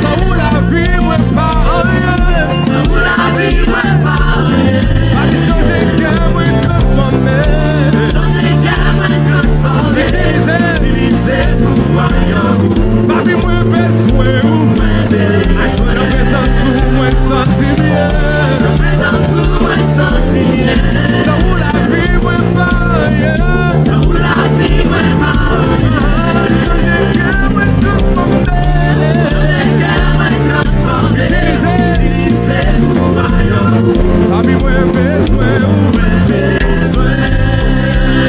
Sans la vie, moi pas rien. Sans la vie, moi pas rien. Allez changer cœur, moi transformer. Changer cœur, moi transformer. Utiliser pour royaume. Papi, moi besoin ou. La présence ou moi sentir bien. La présence ou moi sentir bien. Sans la vie, moi pas rien. Sans la vie, moi pas rien. Changer cœur, moi transformer. Utiliser pour royaume.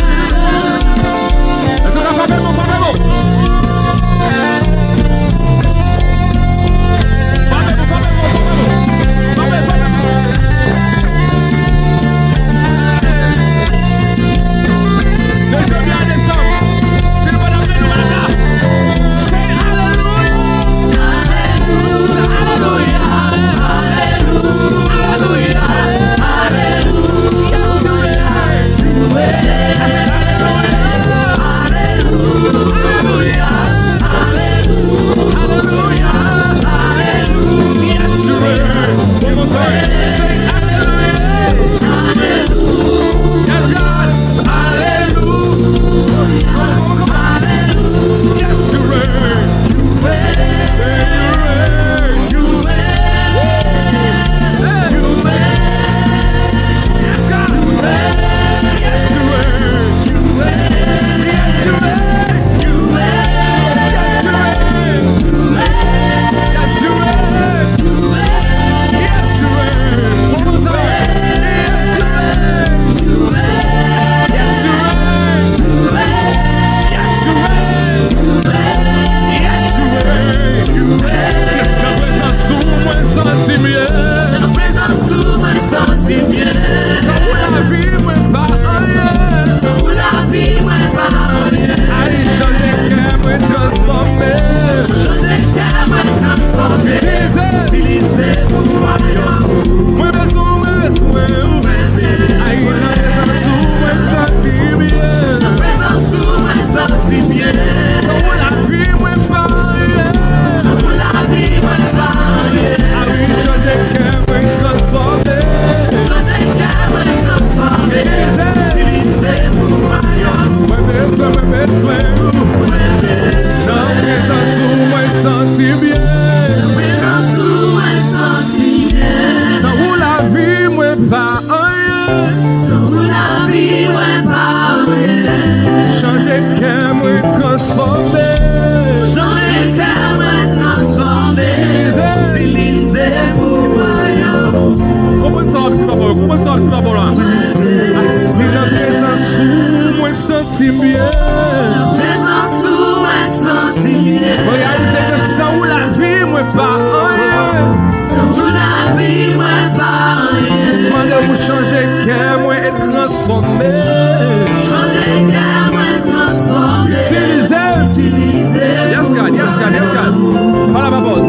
Papi,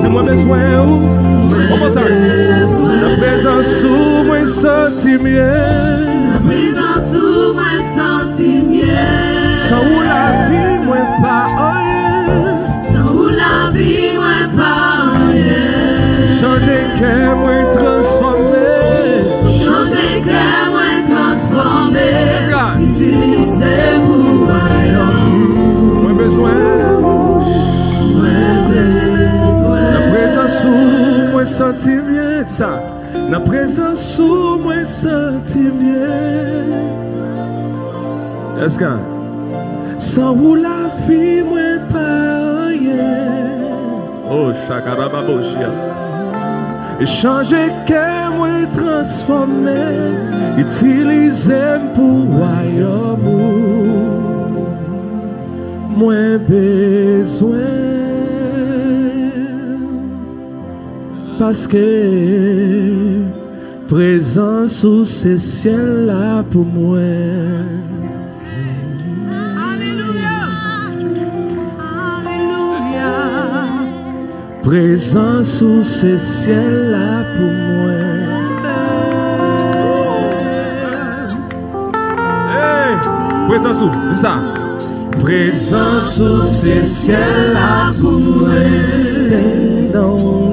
moi besoin ou. La présence où moi sentis bien. Yes, God. Sans où la vie moi pas rien. Oh, chakarababoshia. Et changer que moi transformer, utiliser pour royaume. Moi besoin. Parce que présence sous ces ciels là pour moi. Alléluia. Alléluia. Présence sous ces ciels là pour moi. Hey, présence sous, dis ça. Présence sous ces ciels là pour moi. dans